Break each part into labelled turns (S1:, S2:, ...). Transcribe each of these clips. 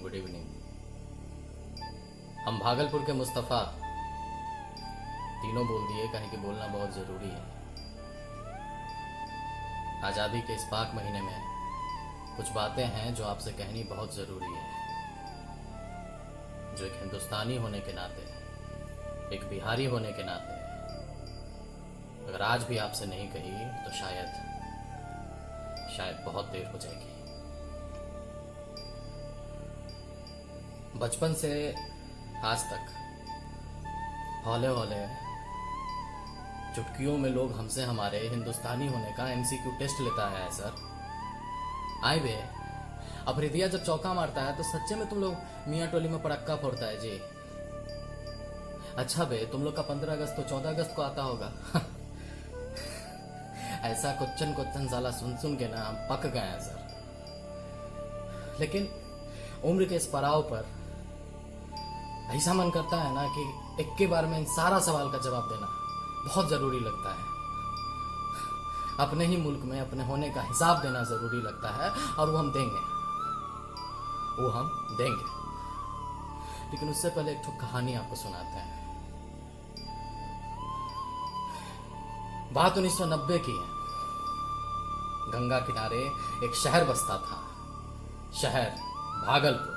S1: Good evening. हम भागलपुर के मुस्तफ़ा तीनों बोल दिए, कहीं कि बोलना बहुत ज़रूरी है। आज़ादी के इस पाक महीने में कुछ बातें हैं जो आपसे कहनी बहुत ज़रूरी है, जो एक हिंदुस्तानी होने के नाते, एक बिहारी होने के नाते अगर आज भी आपसे नहीं कही तो शायद बहुत देर हो जाएगी। बचपन से आज तक हौले हौले चुटकियों में लोग हमसे हमारे हिंदुस्तानी होने का एमसीक्यू टेस्ट लेता है सर। आए बे, अब हृदय जब चौका मारता है तो सच्चे में तुम लोग मियाँ टोली में पड़क्का फोड़ता है जी। अच्छा बे, तुम लोग का 15 अगस्त तो 14 अगस्त को आता होगा। ऐसा क्वेश्चन साला सुन के ना हम पक गए हैं सर। लेकिन उम्र के इस पड़ाव पर ऐसा मन करता है ना कि एक के बार में इन सारा सवाल का जवाब देना बहुत जरूरी लगता है। अपने ही मुल्क में अपने होने का हिसाब देना जरूरी लगता है, और वो हम देंगे। लेकिन उससे पहले एक कहानी आपको सुनाते हैं। बात 1990 की है। गंगा किनारे एक शहर बसता था, शहर भागलपुर।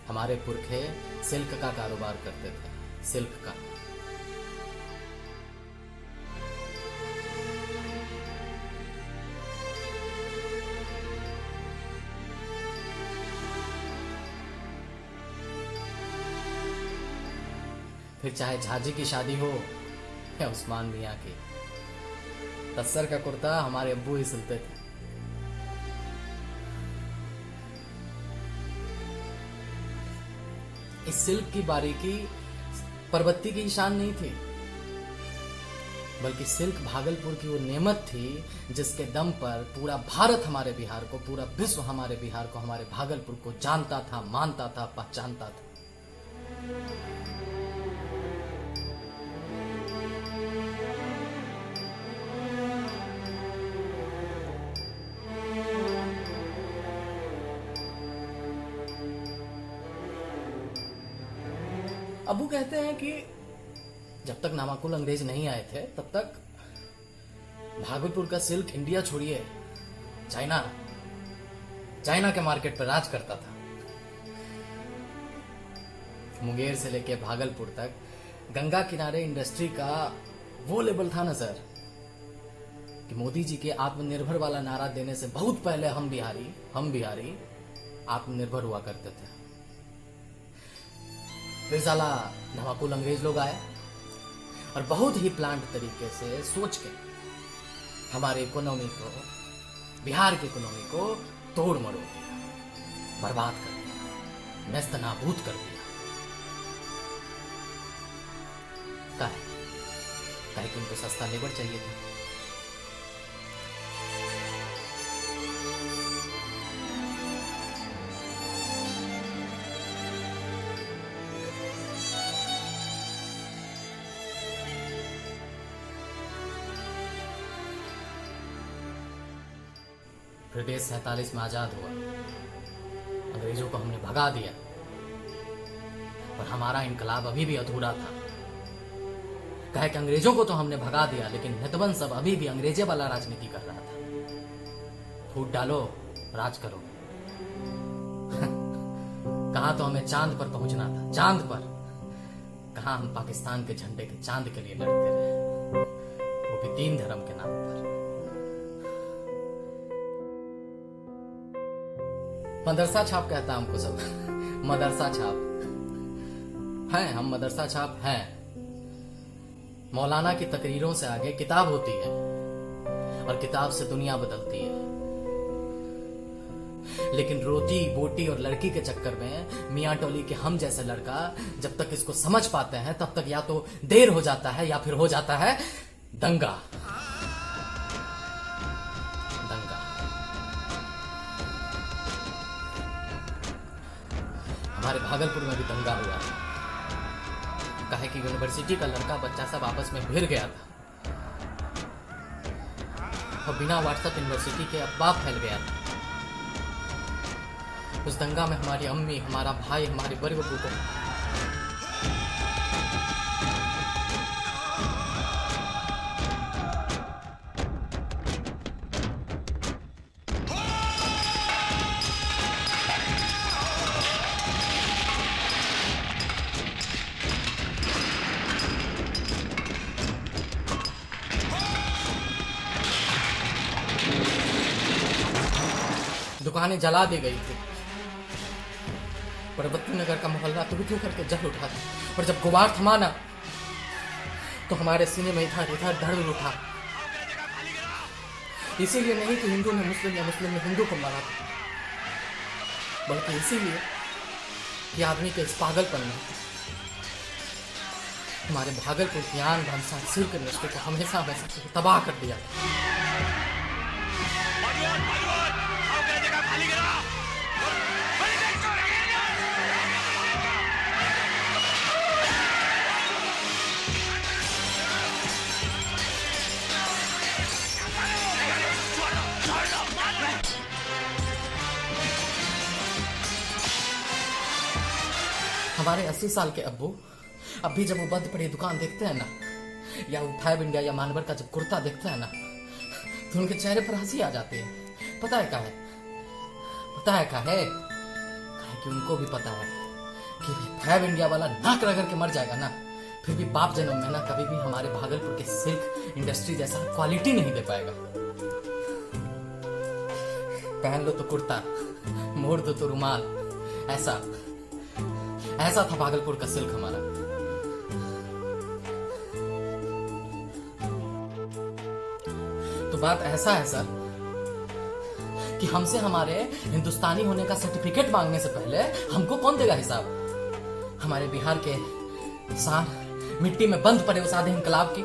S1: हमारे पुरखे सिल्क का कारोबार करते थे, सिल्क का। फिर चाहे झाजी की शादी हो या उस्मान मियाँ की, तस्सर का कुर्ता हमारे अब्बू ही सिलते थे। इस सिल्क की बारीकी परबत्ती की शान नहीं थी, बल्कि सिल्क भागलपुर की वो नेमत थी जिसके दम पर पूरा भारत हमारे बिहार को, पूरा विश्व हमारे बिहार को, हमारे भागलपुर को जानता था, मानता था, पहचानता था। अबू कहते हैं कि जब तक नामाकुल अंग्रेज नहीं आए थे तब तक भागलपुर का सिल्क इंडिया छोड़िए चाइना के मार्केट पर राज करता था। मुंगेर से लेके भागलपुर तक गंगा किनारे इंडस्ट्री का वो लेवल था ना सर, कि मोदी जी के आत्मनिर्भर वाला नारा देने से बहुत पहले हम बिहारी आत्मनिर्भर हुआ करते थे। फिर साला नवाकुल अंग्रेज लोग आए और बहुत ही प्लांट तरीके से सोच के हमारे इकोनॉमी को, बिहार की इकोनॉमी को तोड़ मरोड़ दिया, बर्बाद कर दिया, नेस्त नाबूद कर दिया। काहे कि उनको सस्ता लेबर चाहिए था। फिर देश 47 में आजाद हुआ, अंग्रेजों को हमने भगा दिया, पर हमारा इनकलाब अभी भी अधूरा था। कहे कि अंग्रेजों को तो हमने भगा दिया, लेकिन नितवन सब अभी भी अंग्रेजे वाला राजनीति कर रहा था। फूट डालो, राज करो। कहा तो हमें चांद पर पहुंचना था, चांद पर, कहाँ हम पाकिस्तान के झंडे के चांद के लिए लड़ते रहे, वो भी दीन धर्म के नाम पर। मदरसा छाप कहता हमको सब, मदरसा छाप हैं हम, मदरसा छाप हैं। मौलाना की तकरीरों से आगे किताब होती है और किताब से दुनिया बदलती है। लेकिन रोटी बोटी और लड़की के चक्कर में मियां टोली के हम जैसे लड़का जब तक इसको समझ पाते हैं तब तक या तो देर हो जाता है या फिर हो जाता है दंगा। दंगा। हमारे भागलपुर में भी दंगा हुआ था। कहे कि यूनिवर्सिटी का लड़का बच्चा सब आपस में भिड़ गया था और बिना व्हाट्सएप यूनिवर्सिटी के अफवाह फैल गया था। उस दंगा में हमारी अम्मी, हमारा भाई, हमारे बड़े बबू को दुकानें जला दी गई थी। परबत्ती नगर का मोहल्ला तो क्यों करके जल उठा था और जब गुबार थमा ना तो हमारे सीने में इधर इधर धड़ उठा। इसीलिए नहीं कि हिंदू ने मुस्लिम या मुस्लिम ने हिंदू को मारा था, बल्कि इसीलिए कि आदमी के इस पागलपन में हमारे भागलपुर की आन बान सिल्क इंडस्ट्री को हमेशा हमेशा तबाह कर दिया। हमारे 80 साल के अब्बू अब भी जब वो बंद पड़ी दुकान देखते हैं ना, या वो फाइव इंडिया या मानवर का जब कुर्ता देखते हैं ना, तो उनके चेहरे पर हंसी आ जाती है। पता है क्या है? पता है क्या है? कि उनको भी पता है कि फाइव इंडिया वाला नाक रगड़ के मर जाएगा ना, फिर भी बाप जन्म में ना कभी भी हमारे भागलपुर के सिल्क इंडस्ट्री जैसा क्वालिटी नहीं दे पाएगा। पहन लो तो कुर्ता, मोड़ दो तो रुमाल, ऐसा था भागलपुर का सिल्क हमारा। तो बात ऐसा है सर कि हमसे हमारे हिंदुस्तानी होने का सर्टिफिकेट मांगने से पहले हमको कौन देगा हिसाब? हमारे बिहार के किसान मिट्टी में बंद पड़े उस आधे इनकलाब की।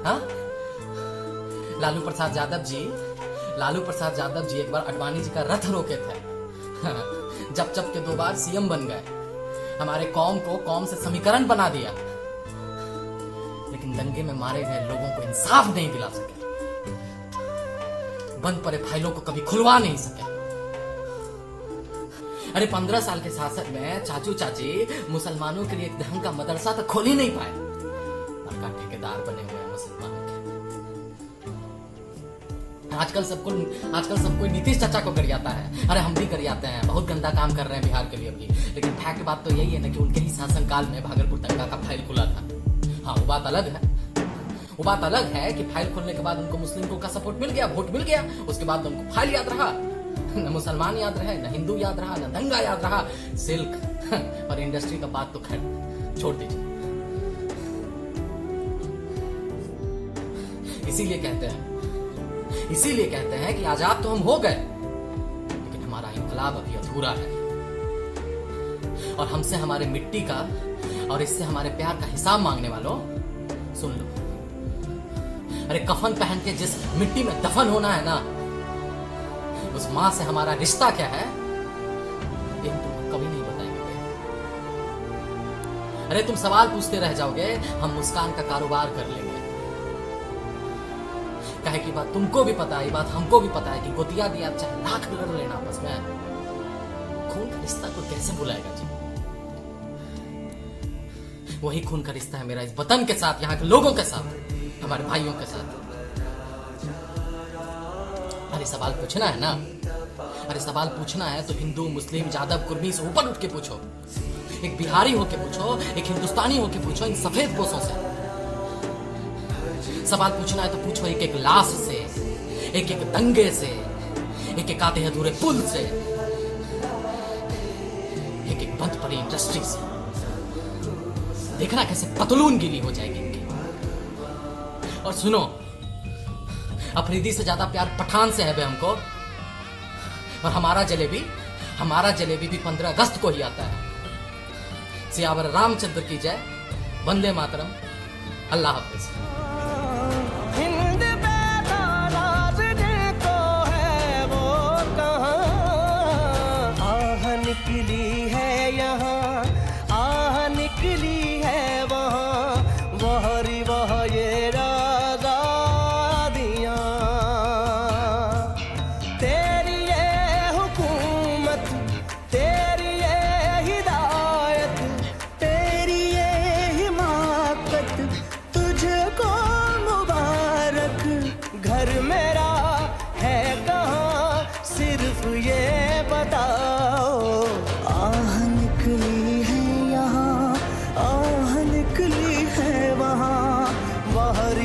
S1: हाँ, लालू प्रसाद यादव जी एक बार अडवाणी जी का रथ रोके थे। जब के 2 बार सीएम बन गए, हमारे कौम को कौम से समीकरण बना दिया, लेकिन दंगे में मारे गए लोगों को इंसाफ नहीं दिला सके, बंद पड़े फाइलों को कभी खुलवा नहीं सके। अरे 15 साल के शासन में चाचू चाची मुसलमानों के लिए एक ढंग का मदरसा तो खोल ही नहीं पाए, बड़का ठेकेदार बने हुए हैं मुसलमानों के। आजकल सबको नीतीश चाचा को गरियाता है। अरे हम भी गरियाते हैं, बहुत गंदा काम कर रहे हैं बिहार के लिए भी, लेकिन फैक्ट बात तो यही है ना कि उनके ही शासनकाल में भागलपुर दंगा का फाइल खुला था। हाँ, वो बात अलग है कि फाइल खुलने के बाद उनको मुस्लिम का सपोर्ट मिल गया, वोट मिल गया, उसके बाद उनको फाइल याद रहा, न मुसलमान याद रहे, न हिंदू याद रहा, न दंगा याद रहा। सिल्क और इंडस्ट्री का बात तो खैर छोड़ दीजिए। इसीलिए कहते हैं कि आजाद तो हम हो गए, लेकिन हमारा इनकलाब अभी अधूरा है, और हमसे हमारे मिट्टी का और इससे हमारे प्यार का हिसाब मांगने वालों, सुन लो। अरे कफन पहन के जिस मिट्टी में दफन होना है ना, उस मां से हमारा रिश्ता क्या है ये हम तुमको कभी नहीं बताएंगे। अरे तुम सवाल पूछते रह जाओगे, हम मुस्कान का कारोबार कर लेंगे। कहे की बात तुमको भी पता है, बात हमको भी पता है कि गोतिया दिया चाहे लाख लड़ लेना आपस में, खून का रिश्ता को कैसे भुलाएगा जी? वही खून का रिश्ता है मेरा इस वतन के साथ, यहाँ के लोगों के साथ, हमारे भाइयों के साथ। अरे सवाल पूछना है ना, अरे सवाल पूछना है तो हिंदू मुस्लिम यादव कुर्मी से ऊपर उठ के पूछो। एक बिहारी होके पूछो, एक हिंदुस्तानी होके पूछो, इन सफेद पोषों से सवाल पूछना है तो पूछो एक एक लाश से, एक एक दंगे से, एक एक आधे अधूरे पुल से, एक एक बंद पड़ी इंडस्ट्री से। देखना कैसे पतलून गीली हो जाएगी इनकी। और सुनो, अफरीदी से ज्यादा प्यार पठान से है बे हमको। और हमारा जलेबी भी 15 अगस्त को ही आता है। सियावर रामचंद्र की जय। वंदे मातरम। अल्लाह हाफिज।
S2: हिंद पे नाराज जिनको है वो कहाँ, आह निकली है यहाँ, आह निकली है वहाँ, वहरी वह ये आज़ादियाँ। तेरी ये हुकूमत, तेरी ये हिदायत, तेरी ये हिमाकत, तुझको मुबारक। घर मेरा है कहाँ, सिर्फ ये बताओ। आह निकली है यहाँ, आह निकली है वहाँ, वहरी